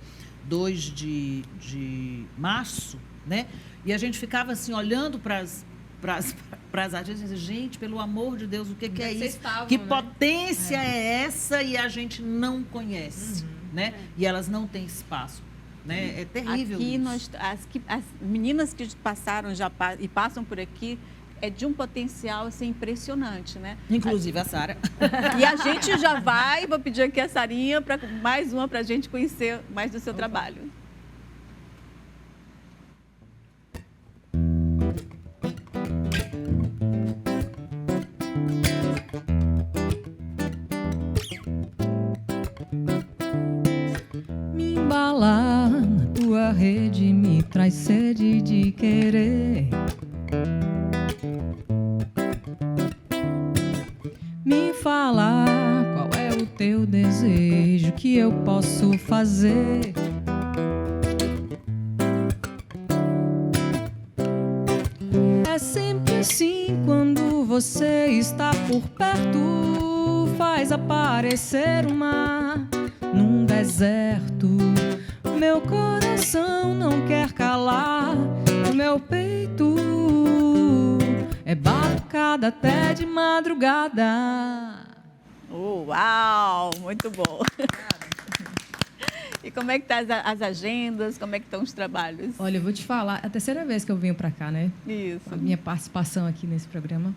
2 de março, né? E a gente ficava assim, olhando para as artistas, gente, pelo amor de Deus, o que é isso? Que potência é essa e a gente não conhece, né? E elas não têm espaço, né? É terrível aqui isso. as meninas que passaram e passam por aqui é de um potencial assim, impressionante, né? Inclusive a Sara. E a gente já vou pedir aqui a Sarinha para mais uma para a gente conhecer mais do seu trabalho. Me embalar na tua rede me traz sede de querer. Me falar qual é o teu desejo, que eu posso fazer. É sempre assim quando você está por perto, faz aparecer o mar num deserto. Meu coração não quer calar, o meu peito é batucada até de madrugada. Uau, muito bom. E como é que tá as agendas, como é que estão os trabalhos? Olha, eu vou te falar, é a terceira vez que eu venho para cá, né? Isso. A minha participação aqui nesse programa.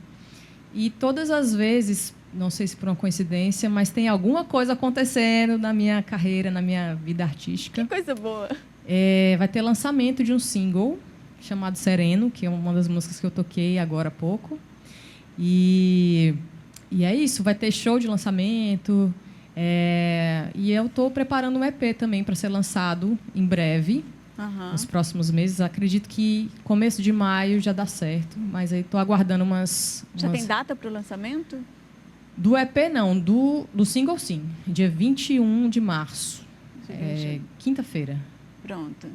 E todas as vezes, não sei se por uma coincidência, mas tem alguma coisa acontecendo na minha carreira, na minha vida artística. Que coisa boa. Vai ter lançamento de um single chamado Sereno, que é uma das músicas que eu toquei agora há pouco. E é isso, vai ter show de lançamento. E eu estou preparando um EP também para ser lançado em breve, nos próximos meses. Acredito que começo de maio já dá certo, mas aí estou aguardando umas... Já tem data para o lançamento? Do EP não, do single sim, dia 21 de março, quinta-feira. Pronto.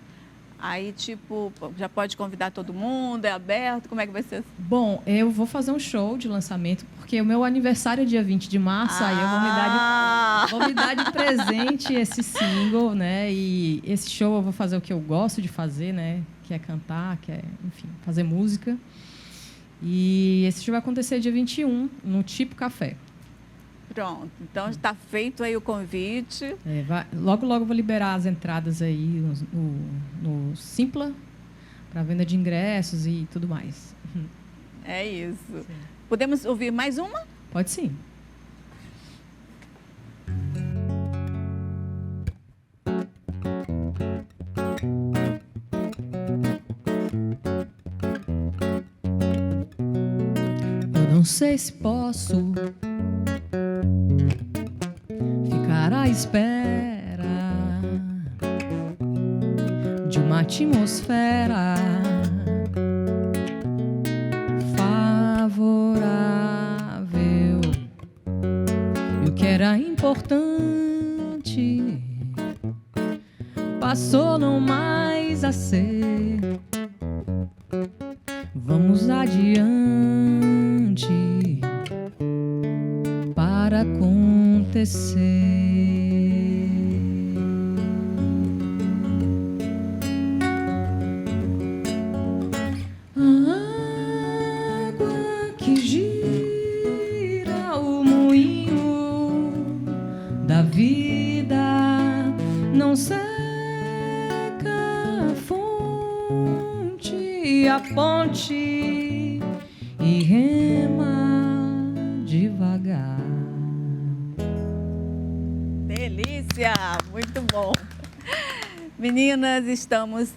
Aí, tipo, já pode convidar todo mundo, é aberto, como é que vai ser? Bom, eu vou fazer um show de lançamento, porque o meu aniversário é dia 20 de março, aí eu vou me dar de presente esse single, né? E esse show eu vou fazer o que eu gosto de fazer, né? Que é cantar, que é, enfim, fazer música. E esse show vai acontecer dia 21, no Tipo Café. Pronto, então está feito aí o convite. Logo eu vou liberar as entradas aí no Simpla, para venda de ingressos e tudo mais. É isso. Sim. Podemos ouvir mais uma? Pode sim. Eu não sei se posso ficar à espera de uma atmosfera favorável. E o que era importante passou não mais a ser. Vamos adiante para acontecer. A água que gira o moinho da vida não seca a fonte e a ponte e rema devagar. Delícia! Muito bom. Meninas, estamos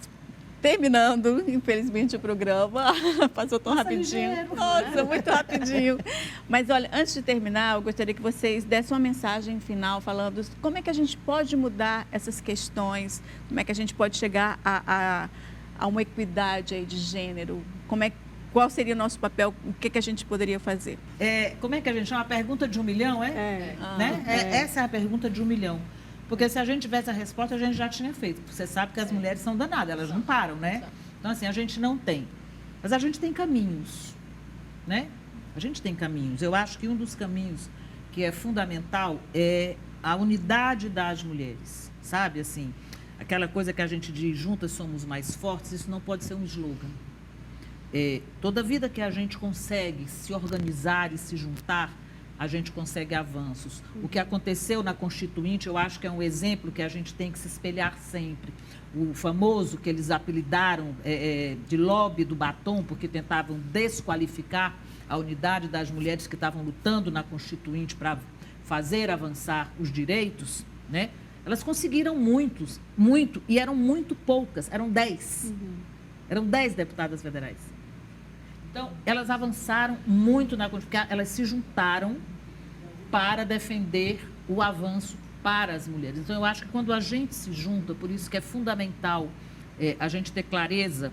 terminando, infelizmente, o programa. Passou tão rapidinho. Ligeiro, Nossa, né? muito rapidinho. Mas, olha, antes de terminar, eu gostaria que vocês dessem uma mensagem final falando como é que a gente pode mudar essas questões, como é que a gente pode chegar a uma equidade aí de gênero, qual seria o nosso papel, o que a gente poderia fazer? Como é que a gente chama? A pergunta de 1 milhão, né? Essa é a pergunta de 1 milhão. Porque se a gente tivesse a resposta, a gente já tinha feito. Você sabe que as mulheres são danadas, elas não param, né? Então, assim, a gente não tem. Mas a gente tem caminhos, né? A gente tem caminhos. Eu acho que um dos caminhos que é fundamental é a unidade das mulheres, sabe? Assim, aquela coisa que a gente diz, juntas somos mais fortes, isso não pode ser um slogan. Toda vida que a gente consegue se organizar e se juntar, a gente consegue avanços. O que aconteceu na Constituinte, eu acho que é um exemplo que a gente tem que se espelhar sempre. O famoso que eles apelidaram de lobby do batom, porque tentavam desqualificar a unidade das mulheres que estavam lutando na Constituinte para fazer avançar os direitos, né? Elas conseguiram muito, e eram muito poucas, eram 10. Eram 10 deputadas federais. Então, elas avançaram muito na Constituição, elas se juntaram para defender o avanço para as mulheres. Então, eu acho que quando a gente se junta, por isso que é fundamental a gente ter clareza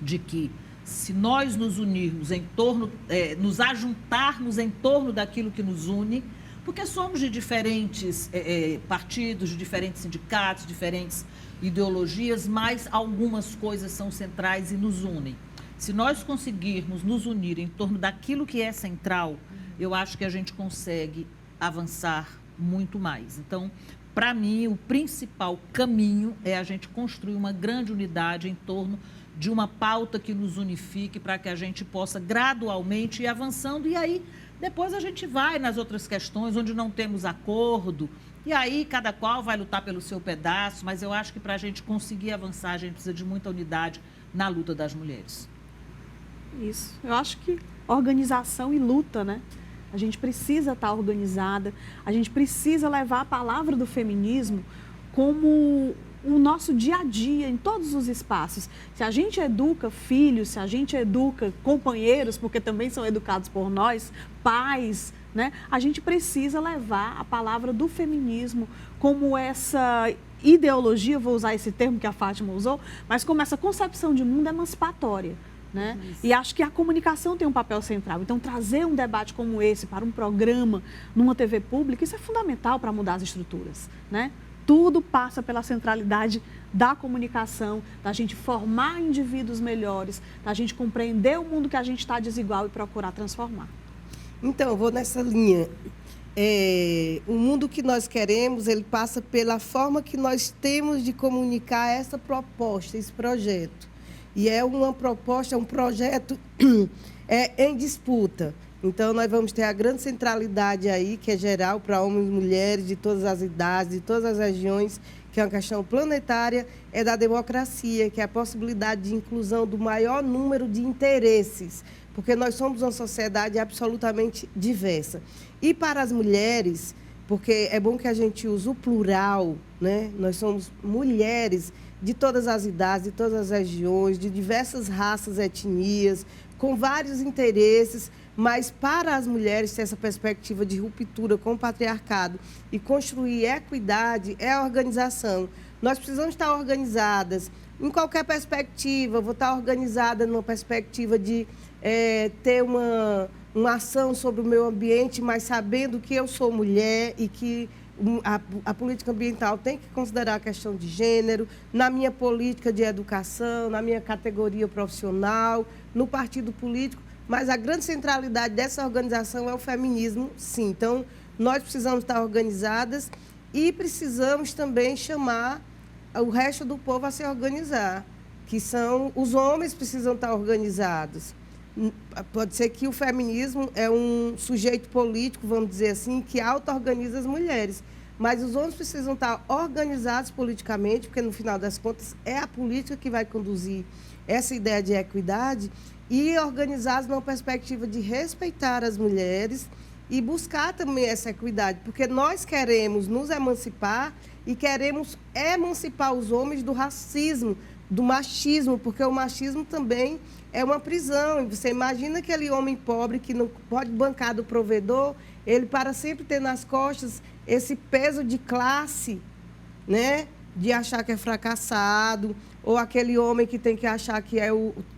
de que se nós nos unirmos em torno, nos ajuntarmos em torno daquilo que nos une, porque somos de diferentes partidos, de diferentes sindicatos, diferentes ideologias, mas algumas coisas são centrais e nos unem. Se nós conseguirmos nos unir em torno daquilo que é central, eu acho que a gente consegue avançar muito mais. Então, para mim, o principal caminho é a gente construir uma grande unidade em torno de uma pauta que nos unifique para que a gente possa gradualmente ir avançando. E aí, depois a gente vai nas outras questões onde não temos acordo. E aí, cada qual vai lutar pelo seu pedaço. Mas eu acho que para a gente conseguir avançar, a gente precisa de muita unidade na luta das mulheres. Isso. Eu acho que organização e luta, né? A gente precisa estar organizada, a gente precisa levar a palavra do feminismo como o nosso dia a dia, em todos os espaços. Se a gente educa filhos, se a gente educa companheiros, porque também são educados por nós, pais, né? A gente precisa levar a palavra do feminismo como essa ideologia, vou usar esse termo que a Fátima usou, mas como essa concepção de mundo emancipatória. Né? E acho que a comunicação tem um papel central. Então, trazer um debate como esse para um programa numa TV pública, isso é fundamental para mudar as estruturas. Né? Tudo passa pela centralidade da comunicação, da gente formar indivíduos melhores, da gente compreender o mundo que a gente está desigual e procurar transformar. Então, eu vou nessa linha. O mundo que nós queremos, ele passa pela forma que nós temos de comunicar essa proposta, esse projeto. E é uma proposta, um projeto em disputa. Então, nós vamos ter a grande centralidade aí, que é geral para homens e mulheres de todas as idades, de todas as regiões, que é uma questão planetária, é da democracia, que é a possibilidade de inclusão do maior número de interesses, porque nós somos uma sociedade absolutamente diversa. E para as mulheres, porque é bom que a gente use o plural, né? Nós somos mulheres, de todas as idades, de todas as regiões, de diversas raças, etnias, com vários interesses, mas para as mulheres ter essa perspectiva de ruptura com o patriarcado e construir equidade é a organização. Nós precisamos estar organizadas em qualquer perspectiva. Vou estar organizada numa perspectiva de ter uma ação sobre o meio ambiente, mas sabendo que eu sou mulher e que a política ambiental tem que considerar a questão de gênero, na minha política de educação, na minha categoria profissional, no partido político, mas a grande centralidade dessa organização é o feminismo, sim. Então, nós precisamos estar organizadas e precisamos também chamar o resto do povo a se organizar, que são os homens precisam estar organizados. Pode ser que o feminismo é um sujeito político, vamos dizer assim, que auto-organiza as mulheres. Mas os homens precisam estar organizados politicamente, porque, no final das contas, é a política que vai conduzir essa ideia de equidade e organizados numa perspectiva de respeitar as mulheres e buscar também essa equidade, porque nós queremos nos emancipar e queremos emancipar os homens do racismo, do machismo, porque o machismo também é uma prisão. E você imagina aquele homem pobre que não pode bancar do provedor, ele para sempre ter nas costas esse peso de classe, né? De achar que é fracassado, ou aquele homem que tem que achar que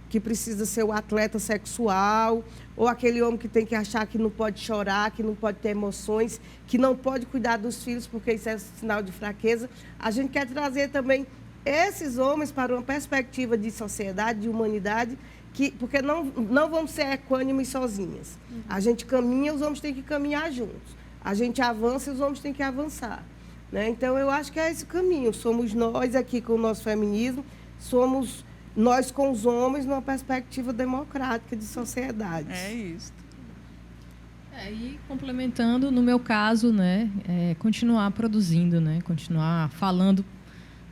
que precisa ser o atleta sexual, ou aquele homem que tem que achar que não pode chorar, que não pode ter emoções, que não pode cuidar dos filhos porque isso é sinal de fraqueza. A gente quer trazer também esses homens para uma perspectiva de sociedade, de humanidade, porque não vamos ser equânimes sozinhas. A gente caminha, os homens têm que caminhar juntos. A gente avança e os homens têm que avançar. Né? Então, eu acho que é esse caminho. Somos nós aqui com o nosso feminismo, somos nós com os homens numa perspectiva democrática de sociedade. É isso. E complementando, no meu caso, né, continuar produzindo, né, continuar falando,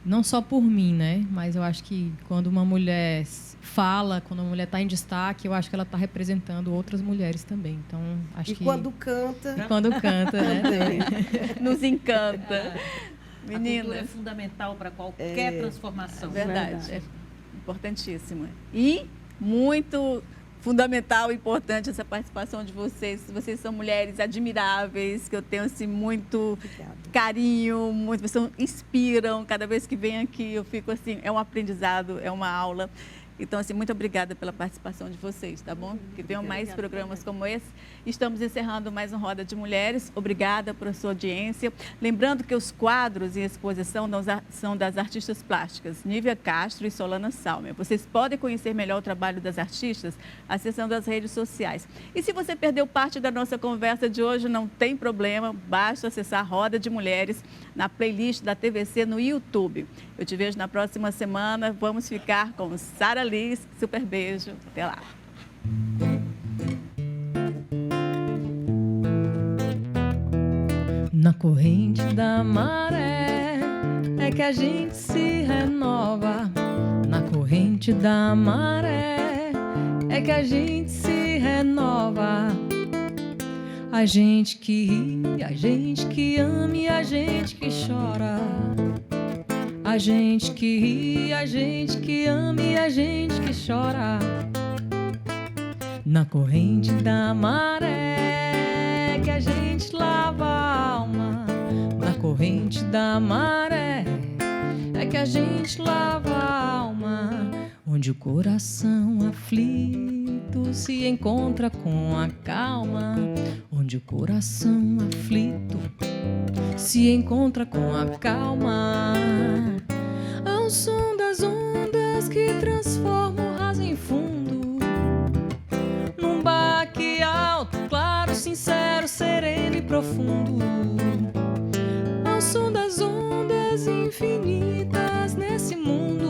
não só por mim, né, mas eu acho que quando uma mulher fala, quando uma mulher está em destaque, eu acho que ela está representando outras mulheres também. Então, acho que... Quando canta... E quando canta, né? Nos encanta. Menina, a cultura é fundamental para qualquer transformação. Verdade. É importantíssima. E muito fundamental e importante essa participação de vocês. Vocês são mulheres admiráveis, que eu tenho assim, muito carinho, vocês inspiram. Cada vez que venho aqui, eu fico assim, é um aprendizado, é uma aula. Então, assim, muito obrigada pela participação de vocês, tá bom? Que venham mais programas como esse. Estamos encerrando mais um Roda de Mulheres. Obrigada por sua audiência. Lembrando que os quadros em exposição são das artistas plásticas Nívia Castro e Solana Salmer. Vocês podem conhecer melhor o trabalho das artistas acessando as redes sociais. E se você perdeu parte da nossa conversa de hoje, não tem problema, basta acessar Roda de Mulheres na playlist da TVC no YouTube. Eu te vejo na próxima semana. Vamos ficar com Sara Liz. Super beijo. Até lá. Na corrente da maré é que a gente se renova. Na corrente da maré é que a gente se renova. A gente que ri, a gente que ama e a gente que chora. A gente que ri, a gente que ama e a gente que chora. Na corrente da maré que a gente lava a alma. Na corrente da maré é que a gente lava a alma. Onde o coração aflito se encontra com a calma. Onde o coração aflito se encontra com a calma. Ao som das ondas que transformam o raso em fundo, num baque alto, claro, sincero, sereno e profundo. Ao som das ondas infinitas nesse mundo,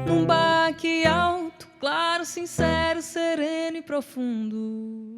num baque alto, claro, sincero, sereno e profundo.